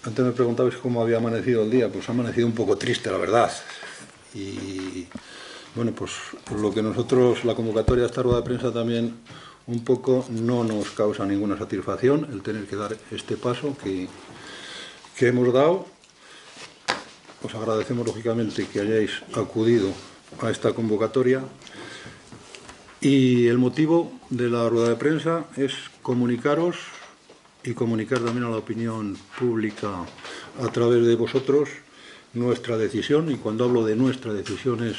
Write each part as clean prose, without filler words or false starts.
Antes me preguntabais cómo había amanecido el día. Pues ha amanecido un poco triste, la verdad. Y bueno, pues lo que nosotros, la convocatoria de esta rueda de prensa también un poco no nos causa ninguna satisfacción el tener que dar este paso que hemos dado. Os agradecemos lógicamente que hayáis acudido a esta convocatoria. Y el motivo de la rueda de prensa es comunicaros y comunicar también a la opinión pública a través de vosotros nuestra decisión, y cuando hablo de nuestra decisión es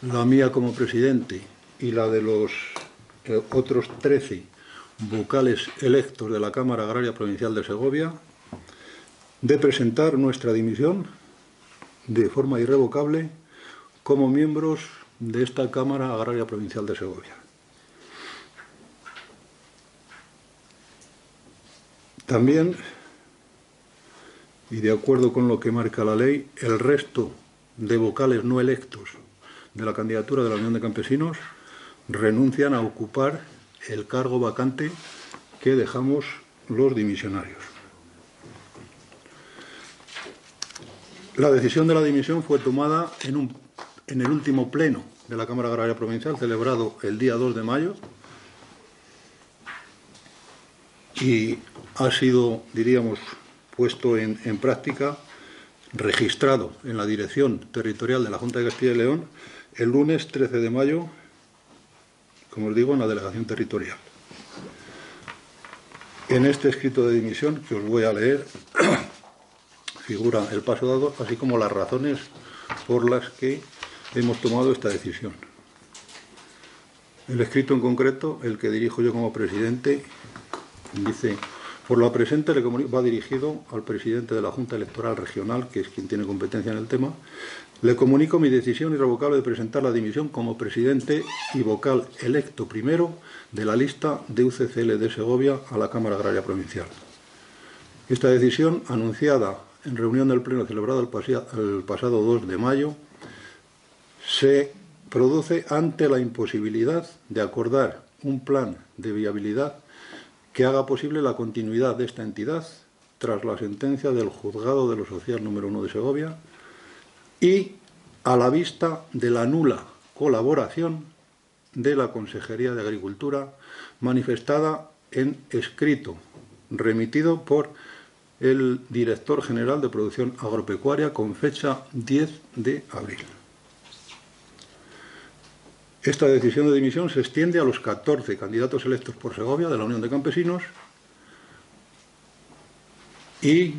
la mía como presidente y la de los otros 13 vocales electos de la Cámara Agraria Provincial de Segovia, de presentar nuestra dimisión de forma irrevocable como miembros de esta Cámara Agraria Provincial de Segovia. También, y de acuerdo con lo que marca la ley, el resto de vocales no electos de la candidatura de la Unión de Campesinos renuncian a ocupar el cargo vacante que dejamos los dimisionarios. La decisión de la dimisión fue tomada en el último pleno de la Cámara Agraria Provincial, celebrado el día 2 de mayo, y ha sido, diríamos, puesto en práctica, registrado en la Dirección Territorial de la Junta de Castilla y León el lunes 13 de mayo, como os digo, en la Delegación Territorial. En este escrito de dimisión, que os voy a leer, figura el paso dado, así como las razones por las que hemos tomado esta decisión. El escrito en concreto, el que dirijo yo como presidente, dice: por lo presente va dirigido al presidente de la Junta Electoral Regional, que es quien tiene competencia en el tema. Le comunico mi decisión irrevocable de presentar la dimisión como presidente y vocal electo primero de la lista de UCCL de Segovia a la Cámara Agraria Provincial. Esta decisión, anunciada en reunión del Pleno celebrada el pasado 2 de mayo, se produce ante la imposibilidad de acordar un plan de viabilidad que haga posible la continuidad de esta entidad tras la sentencia del Juzgado de lo Social número 1 de Segovia y a la vista de la nula colaboración de la Consejería de Agricultura manifestada en escrito remitido por el Director General de Producción Agropecuaria con fecha 10 de abril. Esta decisión de dimisión se extiende a los 14 candidatos electos por Segovia de la Unión de Campesinos y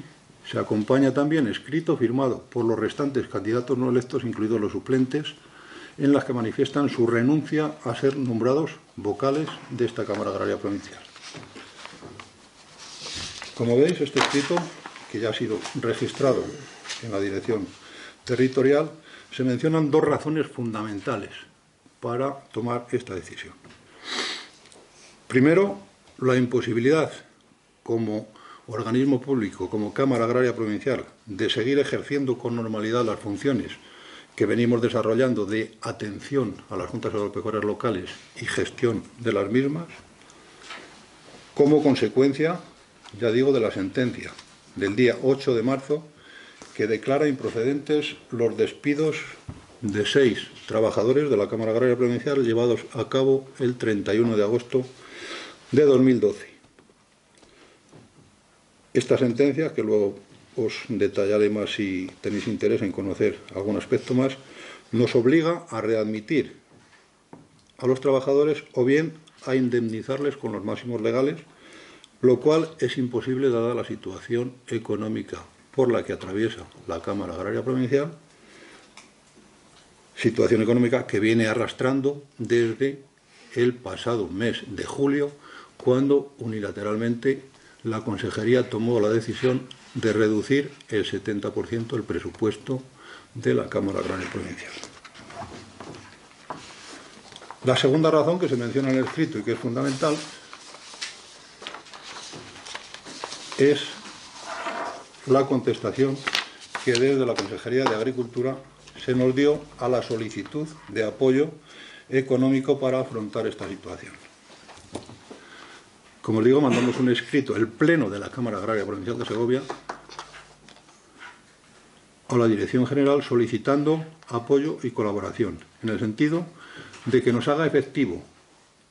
se acompaña también escrito firmado por los restantes candidatos no electos, incluidos los suplentes, en las que manifiestan su renuncia a ser nombrados vocales de esta Cámara Agraria Provincial. Como veis, este escrito, que ya ha sido registrado en la Dirección Territorial, se mencionan dos razones fundamentales para tomar esta decisión. Primero, la imposibilidad como organismo público, como Cámara Agraria Provincial, de seguir ejerciendo con normalidad las funciones que venimos desarrollando de atención a las juntas agropecuarias locales y gestión de las mismas, como consecuencia, ya digo, de la sentencia del día 8 de marzo que declara improcedentes los despidos de 6 trabajadores de la Cámara Agraria Provincial llevados a cabo el 31 de agosto de 2012. Esta sentencia, que luego os detallaré más si tenéis interés en conocer algún aspecto más, nos obliga a readmitir a los trabajadores o bien a indemnizarles con los máximos legales, lo cual es imposible dada la situación económica por la que atraviesa la Cámara Agraria Provincial, situación económica que viene arrastrando desde el pasado mes de julio, cuando unilateralmente la Consejería tomó la decisión de reducir el 70% el presupuesto de la Cámara Agraria Provincial. La segunda razón que se menciona en el escrito y que es fundamental es la contestación que desde la Consejería de Agricultura se nos dio a la solicitud de apoyo económico para afrontar esta situación. Como os digo, mandamos un escrito, el Pleno de la Cámara Agraria Provincial de Segovia, a la Dirección General solicitando apoyo y colaboración, en el sentido de que nos haga efectivo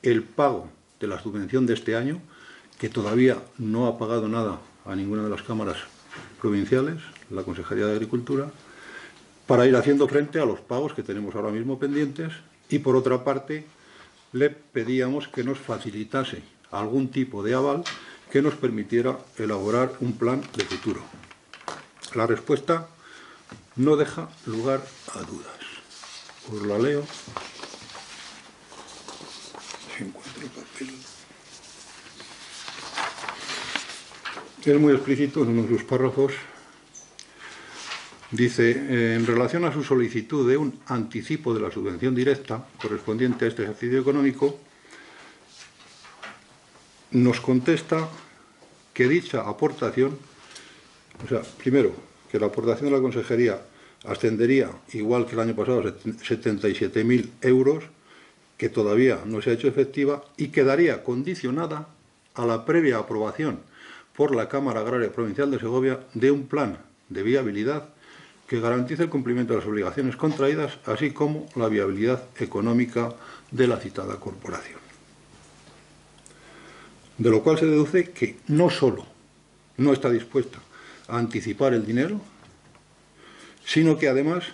el pago de la subvención de este año, que todavía no ha pagado nada a ninguna de las cámaras provinciales, la Consejería de Agricultura, para ir haciendo frente a los pagos que tenemos ahora mismo pendientes, y por otra parte le pedíamos que nos facilitase algún tipo de aval que nos permitiera elaborar un plan de futuro. La respuesta no deja lugar a dudas. Os la leo. Si encuentro el papel. Es muy explícito en uno de sus párrafos. Dice, en relación a su solicitud de un anticipo de la subvención directa correspondiente a este ejercicio económico, nos contesta que dicha aportación, o sea, primero, que la aportación de la Consejería ascendería, igual que el año pasado, a 77.000 euros, que todavía no se ha hecho efectiva y quedaría condicionada a la previa aprobación por la Cámara Agraria Provincial de Segovia de un plan de viabilidad que garantice el cumplimiento de las obligaciones contraídas, así como la viabilidad económica de la citada corporación. De lo cual se deduce que no solo no está dispuesta a anticipar el dinero, sino que además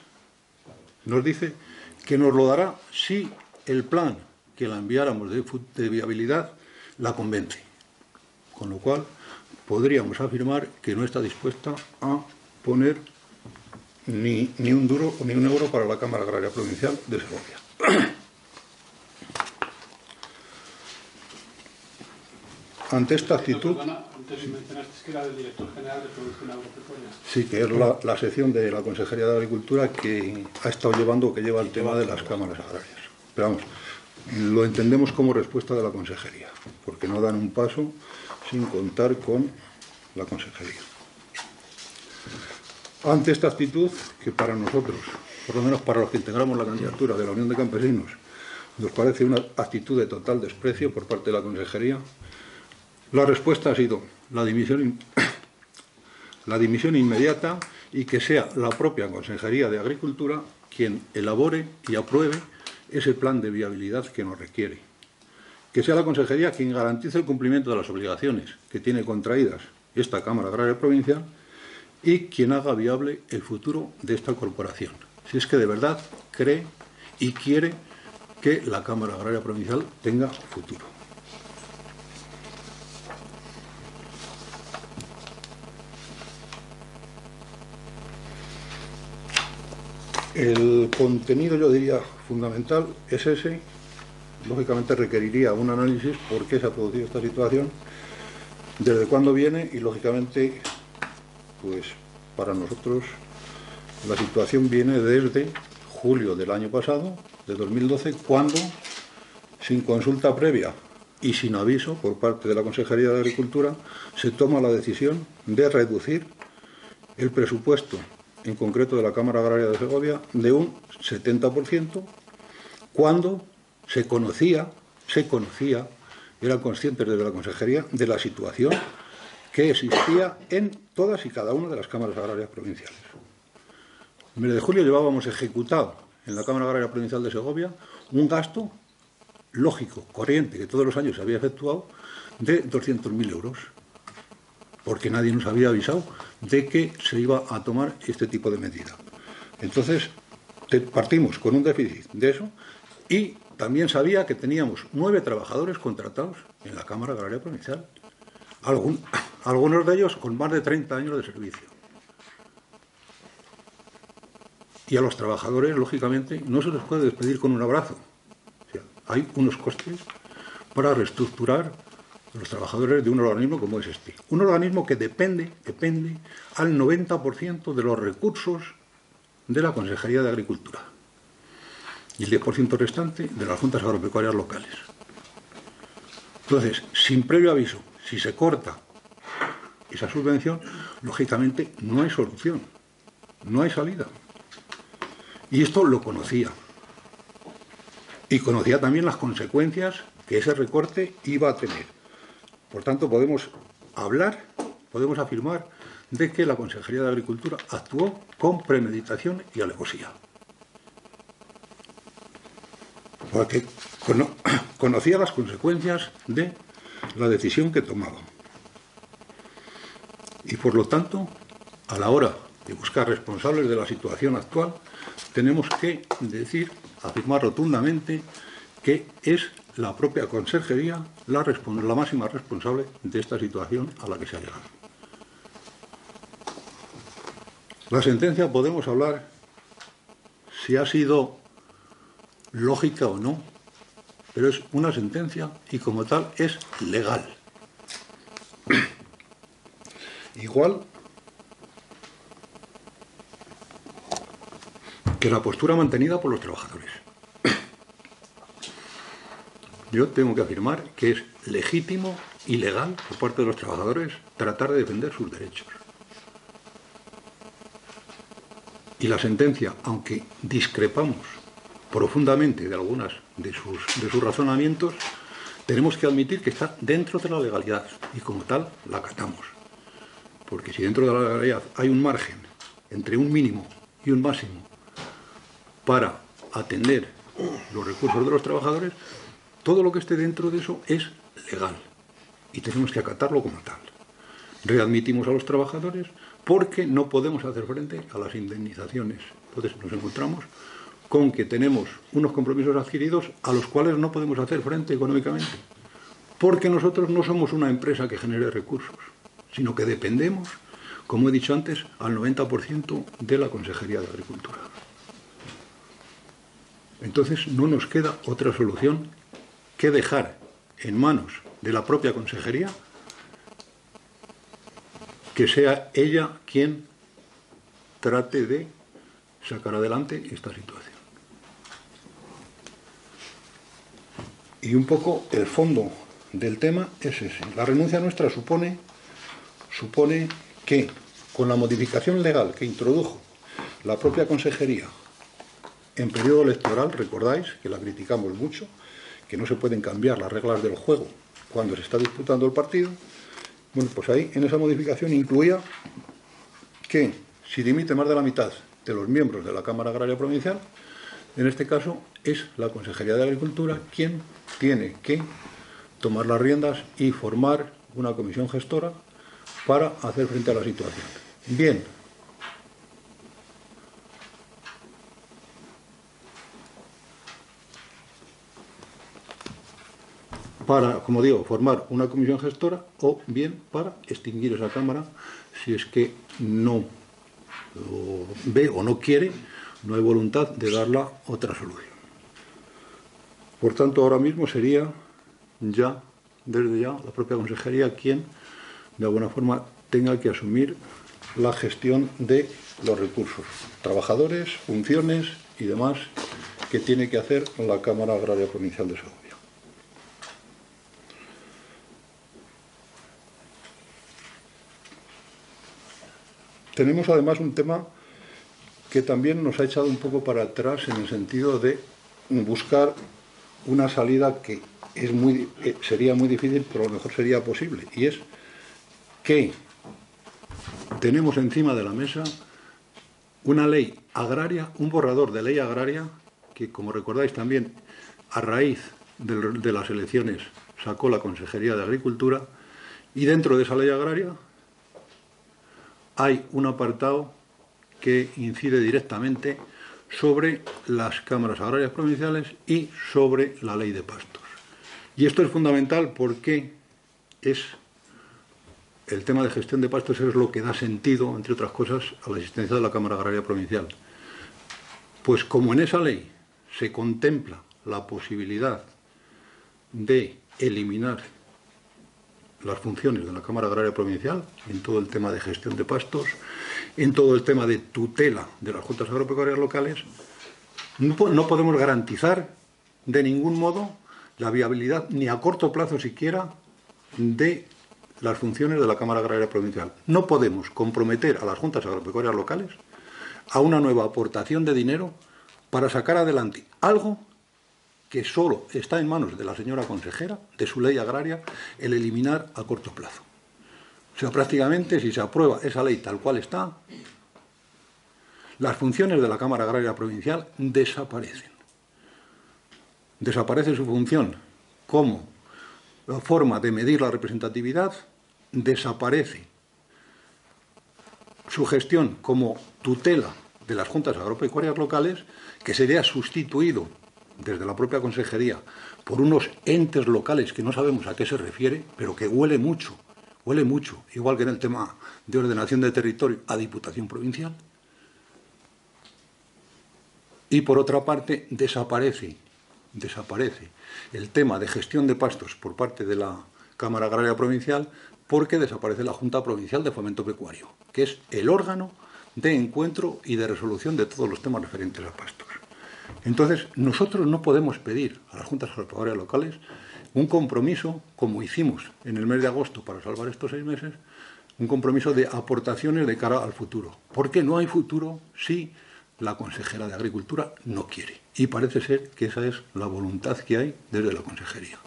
nos dice que nos lo dará si el plan que la enviáramos de viabilidad la convence. Con lo cual podríamos afirmar que no está dispuesta a poner ni un duro ni un euro para la Cámara Agraria Provincial de Segovia. Ante esta actitud... Antes mencionaste que era del Director General de Producción Agropecuaria. Sí, que es la sección de la Consejería de Agricultura que ha estado llevando, que lleva el tema de las cámaras agrarias. Pero vamos, lo entendemos como respuesta de la Consejería, porque no dan un paso sin contar con la Consejería. Ante esta actitud, que para nosotros, por lo menos para los que integramos la candidatura de la Unión de Campesinos, nos parece una actitud de total desprecio por parte de la Consejería, la respuesta ha sido la dimisión inmediata y que sea la propia Consejería de Agricultura quien elabore y apruebe ese plan de viabilidad que nos requiere. Que sea la Consejería quien garantice el cumplimiento de las obligaciones que tiene contraídas esta Cámara Agraria Provincial y quien haga viable el futuro de esta corporación. Si es que de verdad cree y quiere que la Cámara Agraria Provincial tenga futuro. El contenido, yo diría, fundamental es ese. Lógicamente requeriría un análisis por qué se ha producido esta situación, desde cuándo viene y, lógicamente, pues para nosotros la situación viene desde julio del año pasado, de 2012, cuando, sin consulta previa y sin aviso por parte de la Consejería de Agricultura, se toma la decisión de reducir el presupuesto, en concreto de la Cámara Agraria de Segovia, de un 70%, cuando se conocía, eran conscientes desde la Consejería de la situación que existía en todas y cada una de las cámaras agrarias provinciales. En el mes de julio llevábamos ejecutado en la Cámara Agraria Provincial de Segovia un gasto lógico, corriente, que todos los años se había efectuado, de 200.000 euros, porque nadie nos había avisado de que se iba a tomar este tipo de medida. Entonces, partimos con un déficit de eso y también sabía que teníamos 9 trabajadores contratados en la Cámara Agraria Provincial, algunos de ellos con más de 30 años de servicio. Y a los trabajadores, lógicamente, no se les puede despedir con un abrazo. O sea, hay unos costes para reestructurar los trabajadores de un organismo como es este. Un organismo que depende al 90% de los recursos de la Consejería de Agricultura y el 10% restante de las juntas agropecuarias locales. Entonces, sin previo aviso, si se corta esa subvención, lógicamente no hay solución, no hay salida. Y esto lo conocía. Y conocía también las consecuencias que ese recorte iba a tener. Por tanto, podemos hablar podemos afirmar de que la Consejería de Agricultura actuó con premeditación y alevosía. Porque conocía las consecuencias de la decisión que tomaba. Y por lo tanto, a la hora de buscar responsables de la situación actual, tenemos que afirmar rotundamente que es la propia Consejería la máxima responsable de esta situación a la que se ha llegado. La sentencia podemos hablar si ha sido lógica o no, pero es una sentencia y como tal es legal. Igual que la postura mantenida por los trabajadores. Yo tengo que afirmar que es legítimo y legal por parte de los trabajadores tratar de defender sus derechos. Y la sentencia, aunque discrepamos profundamente de algunas de sus razonamientos, tenemos que admitir que está dentro de la legalidad y como tal la acatamos. Porque si dentro de la legalidad hay un margen entre un mínimo y un máximo para atender los recursos de los trabajadores, todo lo que esté dentro de eso es legal y tenemos que acatarlo como tal. Readmitimos a los trabajadores porque no podemos hacer frente a las indemnizaciones. Entonces nos encontramos con que tenemos unos compromisos adquiridos a los cuales no podemos hacer frente económicamente, porque nosotros no somos una empresa que genere recursos, sino que dependemos, como he dicho antes, al 90% de la Consejería de Agricultura. Entonces no nos queda otra solución que dejar en manos de la propia Consejería que sea ella quien trate de sacar adelante esta situación. Y un poco el fondo del tema es ese. La renuncia nuestra supone que con la modificación legal que introdujo la propia Consejería en periodo electoral, recordáis que la criticamos mucho, que no se pueden cambiar las reglas del juego cuando se está disputando el partido. Bueno, pues ahí en esa modificación incluía que si dimite más de la mitad de los miembros de la Cámara Agraria Provincial, en este caso es la Consejería de Agricultura quien tiene que tomar las riendas y formar una comisión gestora para hacer frente a la situación. Bien, para, como digo, formar una comisión gestora o bien para extinguir esa Cámara si es que no ve o no quiere, no hay voluntad de darla otra solución. Por tanto, ahora mismo sería desde ya, la propia Consejería quien, de alguna forma, tenga que asumir la gestión de los recursos, trabajadores, funciones y demás que tiene que hacer la Cámara Agraria Provincial de Segovia. Tenemos además un tema que también nos ha echado un poco para atrás en el sentido de buscar una salida que sería muy difícil, pero a lo mejor sería posible, y es que tenemos encima de la mesa una ley agraria, un borrador de ley agraria, que como recordáis también a raíz de las elecciones sacó la Consejería de Agricultura, y dentro de esa ley agraria hay un apartado que incide directamente sobre las cámaras agrarias provinciales y sobre la ley de pastos. Y esto es fundamental porque el tema de gestión de pastos es lo que da sentido, entre otras cosas, a la existencia de la Cámara Agraria Provincial. Pues como en esa ley se contempla la posibilidad de eliminar las funciones de la Cámara Agraria Provincial en todo el tema de gestión de pastos, en todo el tema de tutela de las juntas agropecuarias locales, no podemos garantizar de ningún modo la viabilidad, ni a corto plazo siquiera, de las funciones de la Cámara Agraria Provincial. No podemos comprometer a las juntas agropecuarias locales a una nueva aportación de dinero para sacar adelante algo que solo está en manos de la señora consejera, de su ley agraria, el eliminar a corto plazo. O sea, prácticamente, si se aprueba esa ley tal cual está, las funciones de la Cámara Agraria Provincial desaparecen. Desaparece su función como forma de medir la representatividad, desaparece su gestión como tutela de las juntas agropecuarias locales, que sería sustituido desde la propia consejería por unos entes locales que no sabemos a qué se refiere, pero que huele mucho, igual que en el tema de ordenación de territorio, a Diputación Provincial. Y por otra parte, desaparece el tema de gestión de pastos por parte de la Cámara Agraria Provincial, porque desaparece la Junta Provincial de Fomento Pecuario, que es el órgano de encuentro y de resolución de todos los temas referentes a pastos. Entonces, nosotros no podemos pedir a las juntas agropecuarias locales un compromiso, como hicimos en el mes de agosto para salvar estos 6 meses, un compromiso de aportaciones de cara al futuro. Porque no hay futuro si la consejera de Agricultura no quiere. Y parece ser que esa es la voluntad que hay desde la consejería.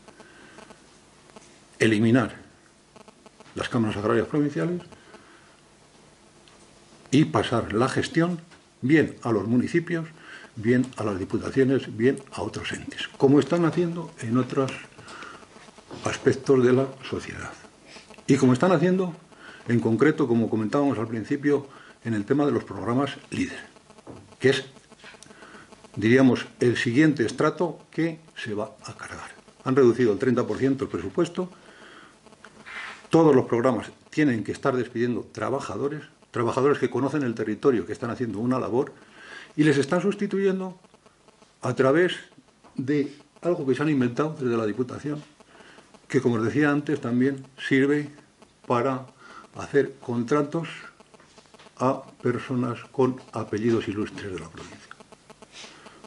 Eliminar las cámaras agrarias provinciales y pasar la gestión bien a los municipios, bien a las diputaciones, bien a otros entes, como están haciendo en otros aspectos de la sociedad. Y como están haciendo, en concreto, como comentábamos al principio, en el tema de los programas LEADER, que es, diríamos, el siguiente estrato que se va a cargar. Han reducido el 30% el presupuesto. Todos los programas tienen que estar despidiendo trabajadores que conocen el territorio, que están haciendo una labor, y les están sustituyendo a través de algo que se han inventado desde la Diputación, que, como os decía antes, también sirve para hacer contratos a personas con apellidos ilustres de la provincia.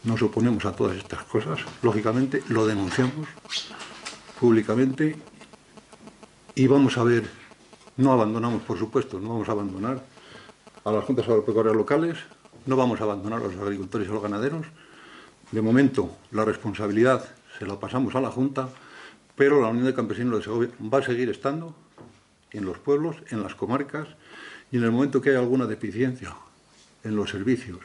Nos oponemos a todas estas cosas, lógicamente lo denunciamos públicamente y vamos a ver, no abandonamos, por supuesto, no vamos a abandonar a las juntas agropecuarias locales, no vamos a abandonar a los agricultores y a los ganaderos. De momento, la responsabilidad se la pasamos a la Junta, pero la Unión de Campesinos de Segovia va a seguir estando en los pueblos, en las comarcas, y en el momento que haya alguna deficiencia en los servicios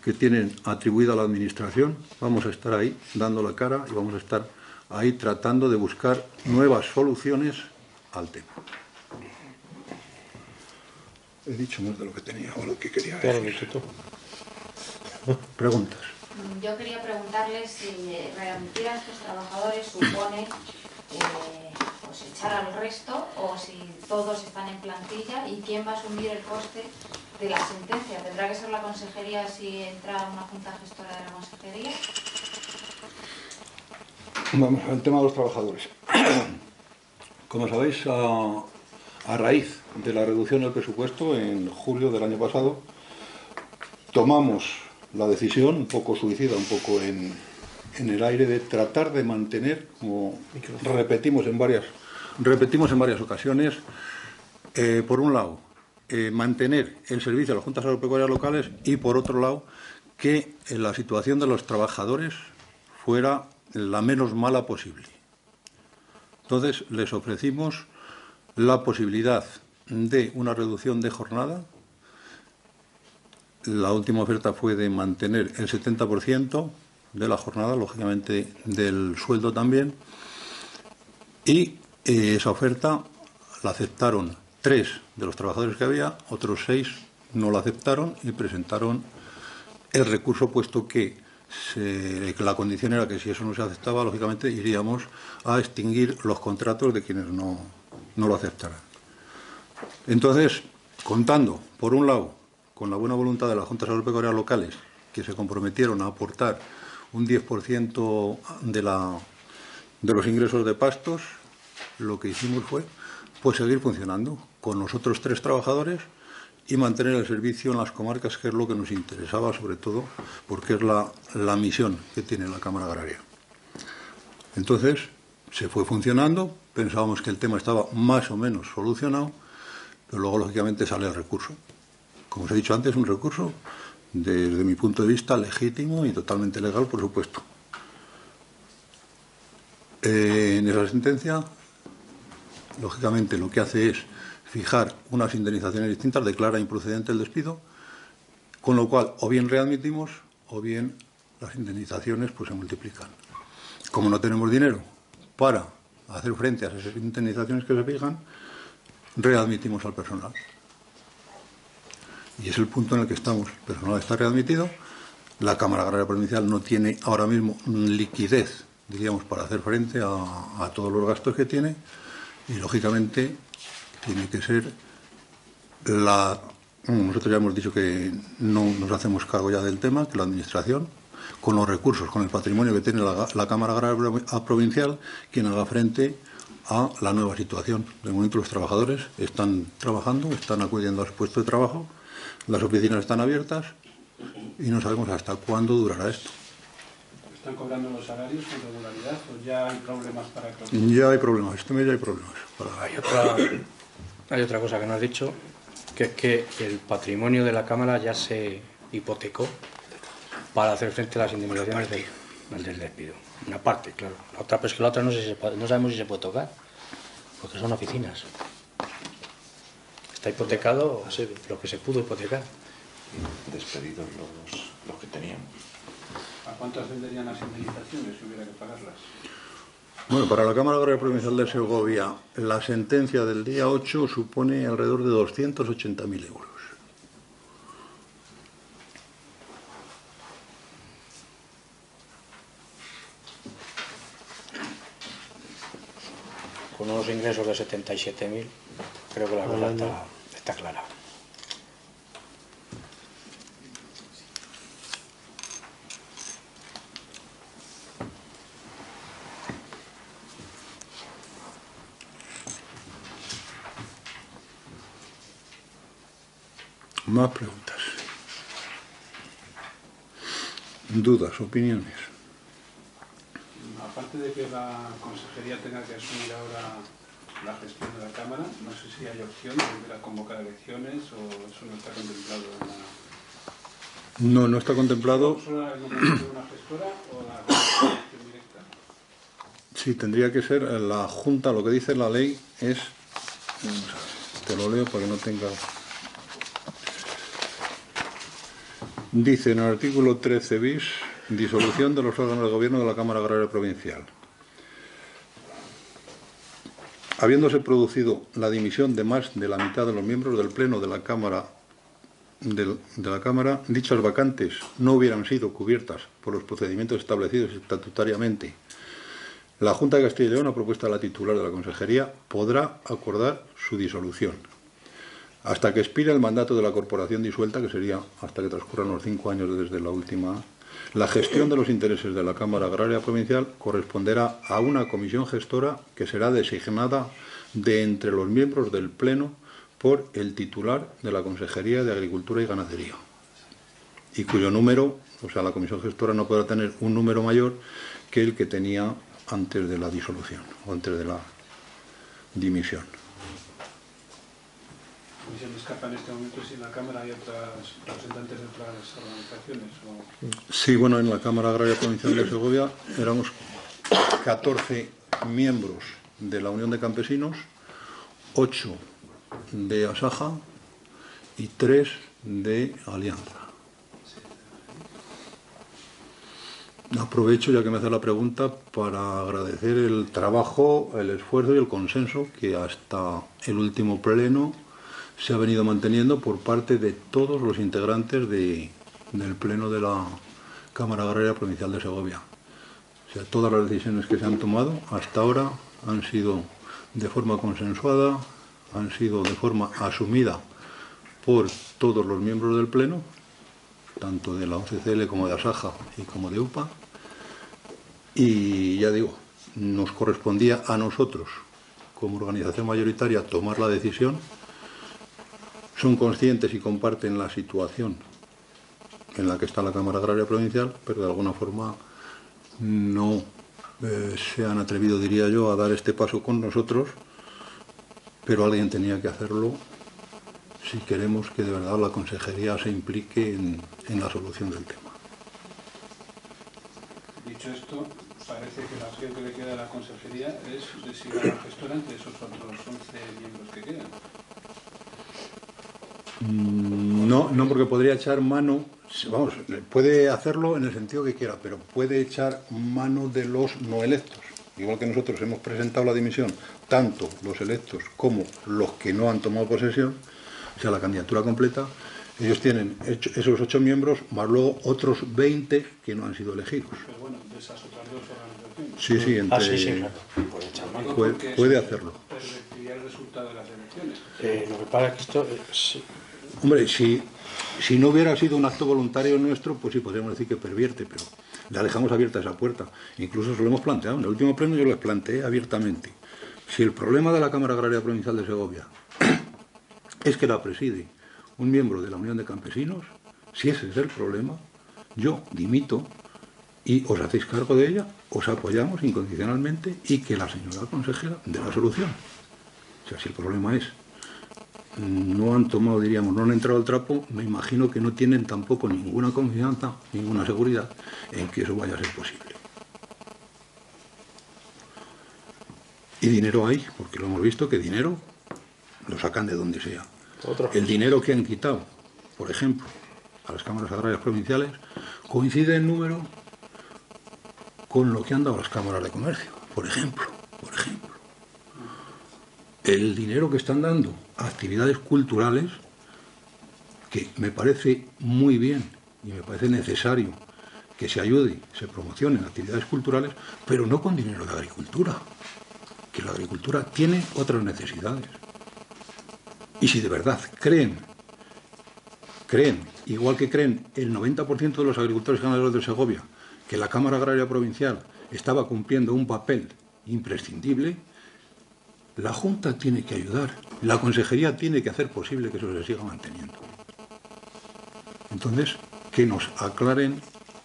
que tienen atribuida a la Administración, vamos a estar ahí dando la cara y vamos a estar ahí tratando de buscar nuevas soluciones al tema. He dicho más de lo que tenía o lo que quería decir. Preguntas. Yo quería preguntarles si readmitir a estos trabajadores supone pues echar al resto o si todos están en plantilla y quién va a asumir el coste de la sentencia. ¿Tendrá que ser la consejería si entra una junta gestora de la consejería? Vamos al tema de los trabajadores. Como sabéis, a raíz de la reducción del presupuesto en julio del año pasado, tomamos la decisión, un poco suicida, un poco en el aire, de tratar de mantener, como repetimos en varias ocasiones, por un lado, mantener el servicio a las juntas agropecuarias locales y, por otro lado, que la situación de los trabajadores fuera la menos mala posible. Entonces, les ofrecimos la posibilidad de una reducción de jornada. La última oferta fue de mantener el 70% de la jornada, lógicamente del sueldo también, y esa oferta la aceptaron 3 de los trabajadores que había, otros 6 no la aceptaron y presentaron el recurso, puesto que la condición era que si eso no se aceptaba, lógicamente iríamos a extinguir los contratos de quienes no lo aceptaran. Entonces, contando, por un lado, con la buena voluntad de las juntas agropecuarias locales, que se comprometieron a aportar un 10% de los ingresos de pastos, lo que hicimos fue pues seguir funcionando con los otros 3 trabajadores y mantener el servicio en las comarcas, que es lo que nos interesaba, sobre todo porque es la misión que tiene la Cámara Agraria. Entonces, se fue funcionando, pensábamos que el tema estaba más o menos solucionado, pero luego, lógicamente, sale el recurso. Como os he dicho antes, un recurso, desde mi punto de vista, legítimo y totalmente legal, por supuesto. En esa sentencia, lógicamente, lo que hace es fijar unas indemnizaciones distintas, declara improcedente el despido, con lo cual o bien readmitimos o bien las indemnizaciones pues se multiplican. Como no tenemos dinero para hacer frente a esas indemnizaciones que se fijan, readmitimos al personal. Y es el punto en el que estamos. El personal está readmitido, la Cámara Agraria Provincial no tiene ahora mismo liquidez, diríamos, para hacer frente a todos los gastos que tiene, y lógicamente tiene que ser nosotros ya hemos dicho que no nos hacemos cargo ya del tema, que la Administración, con los recursos, con el patrimonio que tiene la Cámara Agraria Provincial, quien haga frente a la nueva situación. De momento los trabajadores están trabajando, están acudiendo a su puesto de trabajo, las oficinas están abiertas y no sabemos hasta cuándo durará esto. ¿Están cobrando los salarios con regularidad o ya hay problemas para que...? Ya hay problemas, este mes ya hay problemas. Hay otra cosa que no has dicho, que es que el patrimonio de la Cámara ya se hipotecó para hacer frente a las indemnizaciones del despido. Una parte, claro. La otra, pues que la otra no sabemos si se puede tocar, porque son oficinas. Está hipotecado lo que se pudo hipotecar. Despedidos los que teníamos. ¿A cuánto ascenderían las indemnizaciones si hubiera que pagarlas? Bueno, para la Cámara Agraria Provincial de Segovia, la sentencia del día 8 supone alrededor de 280.000 euros. Con unos ingresos de 77.000, creo que la cosa está clara. Más preguntas. Dudas, opiniones. Aparte de que la consejería tenga que asumir ahora la gestión de la Cámara, no sé si hay opción de volver a convocar elecciones o eso no está contemplado en la... No está contemplado. ¿Solo el nombramiento de una gestora o la gestión directa? Sí, tendría que ser la Junta. Lo que dice la ley es... Te lo leo para que no tenga... Dice en el artículo 13 bis, disolución de los órganos de gobierno de la Cámara Agraria Provincial. Habiéndose producido la dimisión de más de la mitad de los miembros del Pleno de la Cámara, dichas vacantes no hubieran sido cubiertas por los procedimientos establecidos estatutariamente. La Junta de Castilla y León, a propuesta de la titular de la Consejería, podrá acordar su disolución hasta que expire el mandato de la corporación disuelta, que sería hasta que transcurran los 5 años desde la última. La gestión de los intereses de la Cámara Agraria Provincial corresponderá a una comisión gestora que será designada de entre los miembros del Pleno por el titular de la Consejería de Agricultura y Ganadería, y cuyo número, o sea, la comisión gestora no podrá tener un número mayor que el que tenía antes de la disolución o antes de la dimisión. ¿Se me escapa en este momento si en la Cámara hay otras representantes de otras organizaciones? Sí, bueno, en la Cámara Agraria Provincial de Segovia éramos 14 miembros de la Unión de Campesinos, 8 de Asaja y 3 de Alianza. Aprovecho, ya que me hace la pregunta, para agradecer el trabajo, el esfuerzo y el consenso que hasta el último pleno se ha venido manteniendo por parte de todos los integrantes del Pleno de la Cámara Agraria Provincial de Segovia. O sea, todas las decisiones que se han tomado hasta ahora han sido de forma consensuada, han sido de forma asumida por todos los miembros del Pleno, tanto de la OCCL como de Asaja y como de UPA, y ya digo, nos correspondía a nosotros, como organización mayoritaria, tomar la decisión. Son conscientes y comparten la situación en la que está la Cámara Agraria Provincial, pero de alguna forma no se han atrevido, diría yo, a dar este paso con nosotros, pero alguien tenía que hacerlo si queremos que de verdad la Consejería se implique en la solución del tema. Dicho esto, parece que la opción que le queda a la Consejería es designar a la gestora entre esos otros 11 miembros que quedan. No, no, porque podría echar mano, vamos, puede hacerlo en el sentido que quiera, pero puede echar mano de los no electos. Igual que nosotros hemos presentado la dimisión, tanto los electos como los que no han tomado posesión, o sea, la candidatura completa, ellos tienen esos 8 miembros, más luego otros 20 que no han sido elegidos. Pero bueno, de esas otras dos organizaciones. Sí, sí, entre, Sí, claro. Puede echar mano. Digo puede, porque puede eso hacerlo. pervertiría el resultado de las elecciones. Lo que pasa es que esto... Hombre, si no hubiera sido un acto voluntario nuestro, pues sí, podríamos decir que pervierte, pero la dejamos abierta esa puerta. Incluso se lo hemos planteado. En el último pleno yo les planteé abiertamente. Si el problema de la Cámara Agraria Provincial de Segovia es que la preside un miembro de la Unión de Campesinos, si ese es el problema, yo dimito y os hacéis cargo de ella, os apoyamos incondicionalmente y que la señora consejera dé la solución. O sea, si el problema es no han tomado, diríamos, no han entrado al trapo, me imagino que no tienen tampoco ninguna confianza, ninguna seguridad en que eso vaya a ser posible. Y dinero hay, porque lo hemos visto que dinero lo sacan de donde sea. El dinero que han quitado, por ejemplo, a las cámaras agrarias provinciales, coincide en número con lo que han dado las cámaras de comercio, por ejemplo. El dinero que están dando a actividades culturales, que me parece muy bien y me parece necesario que se ayude, se promocionen actividades culturales, pero no con dinero de agricultura, que la agricultura tiene otras necesidades. Y si de verdad creen, igual que creen el 90% de los agricultores y ganaderos de Segovia, que la Cámara Agraria Provincial estaba cumpliendo un papel imprescindible, la Junta tiene que ayudar, la Consejería tiene que hacer posible que eso se siga manteniendo. Entonces, que nos aclaren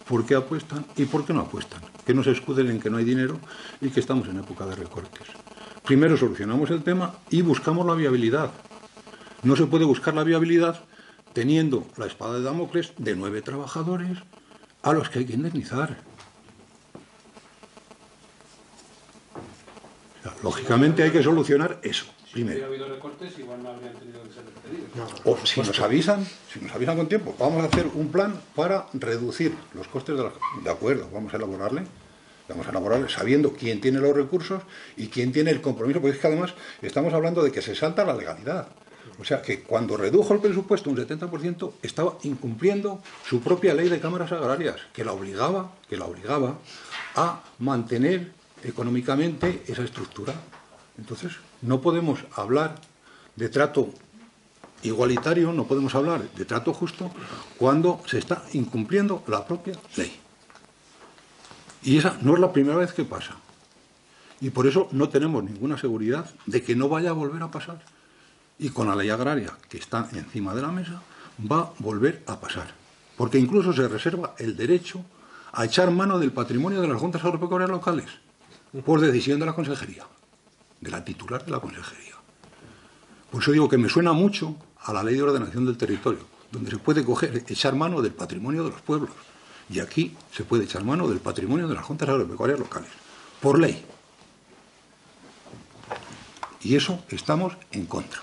por qué apuestan y por qué no apuestan, que no se escuden en que no hay dinero y que estamos en época de recortes. Primero solucionamos el tema y buscamos la viabilidad. No se puede buscar la viabilidad teniendo la espada de Damocles de 9 trabajadores a los que hay que indemnizar. Lógicamente hay que solucionar eso, primero. Si hubiera habido recortes, igual no habrían tenido que ser despedidos. O si nos avisan con tiempo, vamos a hacer un plan para reducir los costes de las... De acuerdo, vamos a elaborarle sabiendo quién tiene los recursos y quién tiene el compromiso, porque es que además estamos hablando de que se salta la legalidad. O sea, que cuando redujo el presupuesto un 70%, estaba incumpliendo su propia ley de cámaras agrarias, que la obligaba a mantener económicamente esa estructura. Entonces, no podemos hablar de trato igualitario, no podemos hablar de trato justo cuando se está incumpliendo la propia ley. Y esa no es la primera vez que pasa. Y por eso no tenemos ninguna seguridad de que no vaya a volver a pasar. Y con la ley agraria que está encima de la mesa, va a volver a pasar. Porque incluso se reserva el derecho a echar mano del patrimonio de las juntas agropecuarias locales, por decisión de la Consejería, de la titular de la Consejería. Por eso digo que me suena mucho a la Ley de Ordenación del Territorio, donde se puede echar mano del patrimonio de los pueblos. Y aquí se puede echar mano del patrimonio de las juntas agropecuarias locales, por ley. Y eso estamos en contra.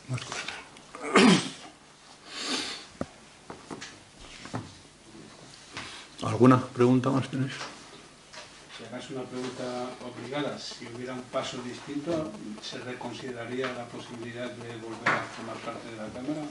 Más cosas. ¿Alguna pregunta más tenéis? Si hagas una pregunta obligada, si hubiera un paso distinto, ¿se reconsideraría la posibilidad de volver a formar parte de la Cámara?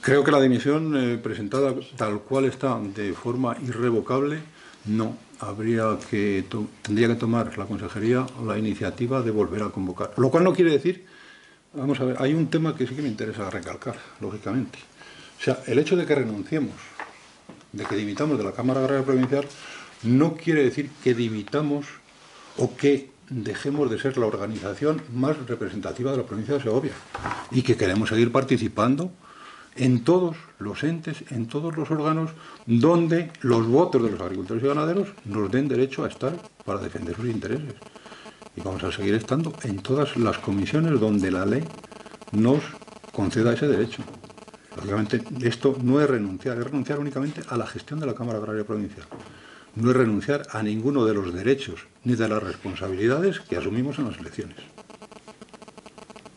Creo que la dimisión presentada tal cual está, de forma irrevocable, no. Tendría que tomar la Consejería la iniciativa de volver a convocar. Lo cual no quiere decir, vamos a ver, hay un tema que sí que me interesa recalcar, lógicamente. O sea, el hecho de que renunciemos, de que dimitamos de la Cámara Agraria Provincial, no quiere decir que dimitamos o que dejemos de ser la organización más representativa de la provincia de Segovia y que queremos seguir participando en todos los entes, en todos los órganos donde los votos de los agricultores y ganaderos nos den derecho a estar para defender sus intereses. y vamos a seguir estando en todas las comisiones donde la ley nos conceda ese derecho. Lógicamente, esto no es renunciar únicamente a la gestión de la Cámara Agraria Provincial. No es renunciar a ninguno de los derechos ni de las responsabilidades que asumimos en las elecciones.